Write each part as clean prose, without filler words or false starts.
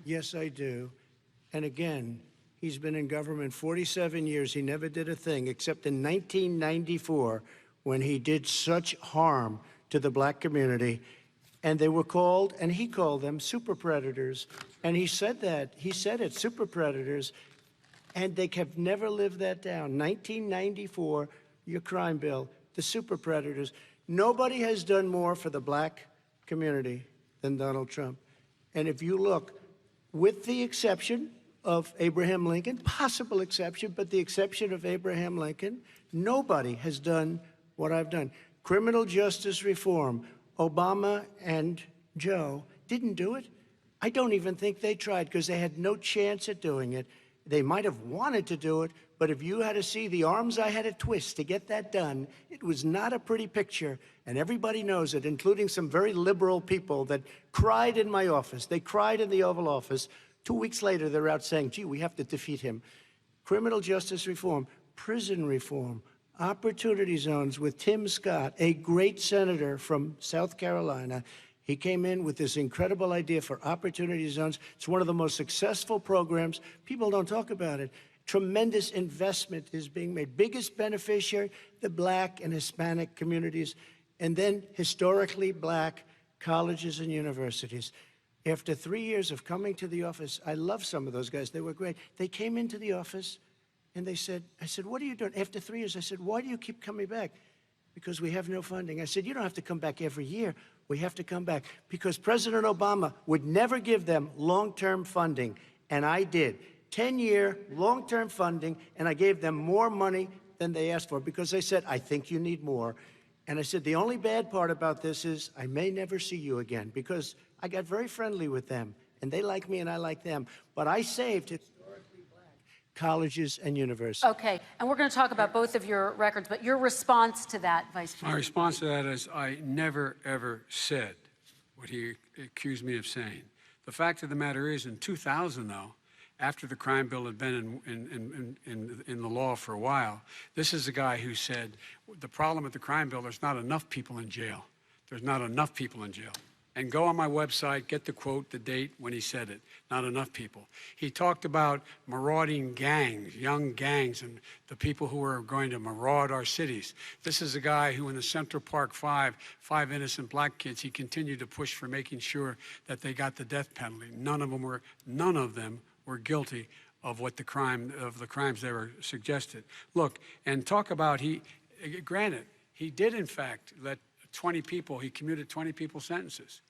Yes, I do. And again, he's been in government 47 years. He never did a thing except in 1994 when he did such harm to the black community. And they were called, and he called them super predators. And he said that. He said it, super predators. And they have never lived that down. 1994, your crime bill, the super predators. Nobody has done more for the black community than Donald Trump. And if you look, with the exception of Abraham Lincoln, possible exception, but the exception of Abraham Lincoln, nobody has done what I've done. Criminal justice reform, Obama and Joe didn't do it. I don't even think they tried because they had no chance at doing it. They might have wanted to do it, but if you had to see the arms I had to twist to get that done, it was not a pretty picture, and everybody knows it, including some very liberal people that cried in my office. They cried in the Oval Office. 2 weeks later, they're out saying, gee, we have to defeat him. Criminal justice reform, prison reform, opportunity zones with Tim Scott, a great senator from South Carolina. He came in with this incredible idea for opportunity zones. It's one of the most successful programs. People don't talk about it. Tremendous investment is being made. Biggest beneficiary, the black and Hispanic communities, and then historically black colleges and universities. After 3 years of coming to the office, I love some of those guys. They were great. They came into the office and they said, I said, what are you doing? After 3 years, I said, why do you keep coming back? Because we have no funding. I said, you don't have to come back every year. We have to come back because President Obama would never give them long-term funding, and I did. 10-year long-term funding, and I gave them more money than they asked for because they said, I think you need more. And I said, the only bad part about this is I may never see you again because I got very friendly with them, and they like me and I like them. But I saved historically black colleges and universities. Okay, and we're going to talk about both of your records, but your response to that, Vice President? My response to that is I never, ever said what he accused me of saying. The fact of the matter is, in 2000, though, after the crime bill had been in the law for a while, this is a guy who said, the problem with the crime bill, there's not enough people in jail. There's not enough people in jail. And go on my website, get the quote, the date when he said it. Not enough people. He talked about marauding gangs, young gangs, and the people who are going to maraud our cities. This is a guy who in the Central Park five innocent black kids, he continued to push for making sure that they got the death penalty. None of them were guilty of the crimes they were suggested. Look, and talk about granted, he did in fact let 20 people, he commuted 20 people's sentences.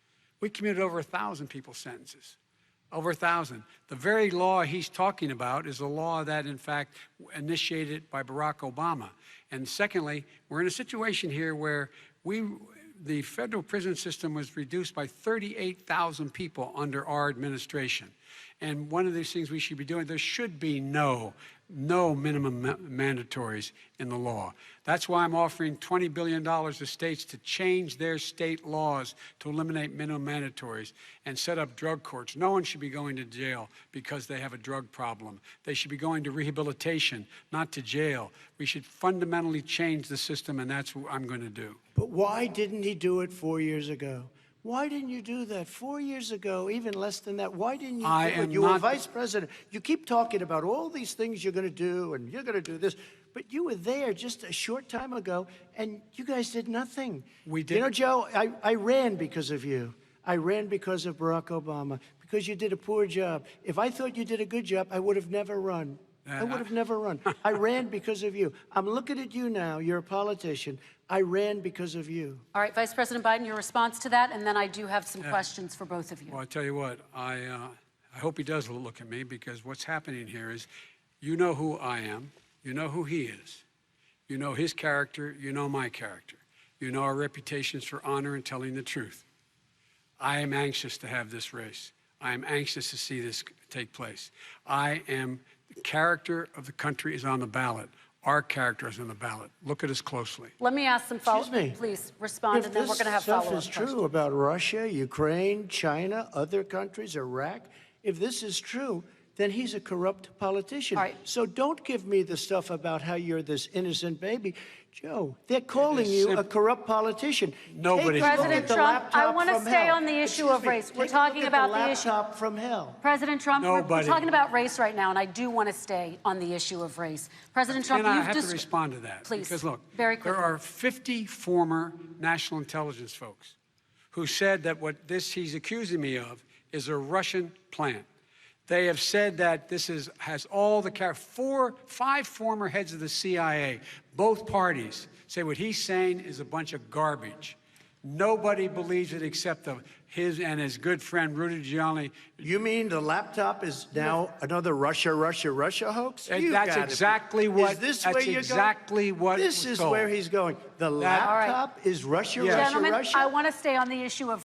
We commuted over 1,000 people's sentences. Over 1,000. The very law he's talking about is a law that, in fact, initiated by Barack Obama. And secondly, we're in a situation here where the federal prison system was reduced by 38,000 people under our administration. And one of these things we should be doing, there should be no minimum mandatories in the law. That's why I'm offering $20 billion to states to change their state laws to eliminate minimum mandatories and set up drug courts. No one should be going to jail because they have a drug problem. They should be going to rehabilitation, not to jail. We should fundamentally change the system, and that's what I'm going to do. But why didn't he do it 4 years ago? Why didn't you do that 4 years ago, even less than that? Why didn't you do it? You were vice president. You keep talking about all these things you're going to do, and you're going to do this. But you were there just a short time ago, and you guys did nothing. We did. You know, Joe, I ran because of you. I ran because of Barack Obama, because you did a poor job. If I thought you did a good job, I would have never run. I would have never run. I ran because of you. I'm looking at you now. You're a politician. I ran because of you. All right, Vice President Biden, your response to that, and then I do have some questions for both of you. Well, I tell you what, I hope he does look at me, because what's happening here is, you know who I am, you know who he is, you know his character, you know my character, you know our reputations for honor and telling the truth. I am anxious to have this race. I am anxious to see this take place. The character of the country is on the ballot. Our character is on the ballot. Look at us closely. Let me ask some follow-up. Please respond, and then we're going to have follow-up questions. If this stuff is true about Russia, Ukraine, China, other countries, Iraq, if this is true, then he's a corrupt politician. All right. So don't give me the stuff about how you're this innocent baby. Joe, they're calling you a corrupt politician. Nobody's Take a look President at the Trump, I laptop wanna from stay hell. on the issue Excuse of me, race. We're take a talking look at about the issue. laptop from hell. President Trump, we're Nobody. talking about race right now, and I do want to stay on the issue of race. President Trump, And I you've have to just respond to that. Please, Because look, very there quickly. are 50 former national intelligence folks who said that what he's accusing me of is a Russian plant. They have said that this has all the five former heads of the CIA, both parties, say what he's saying is a bunch of garbage. Nobody believes it except his and his good friend Rudy Giuliani. You mean the laptop is now another Russia hoax? And You that's gotta exactly be. what. Is this that's where you're exactly going? what. This was is told. where he's going. The That- laptop is Russia, Gentlemen, Russia. I want to stay on the issue of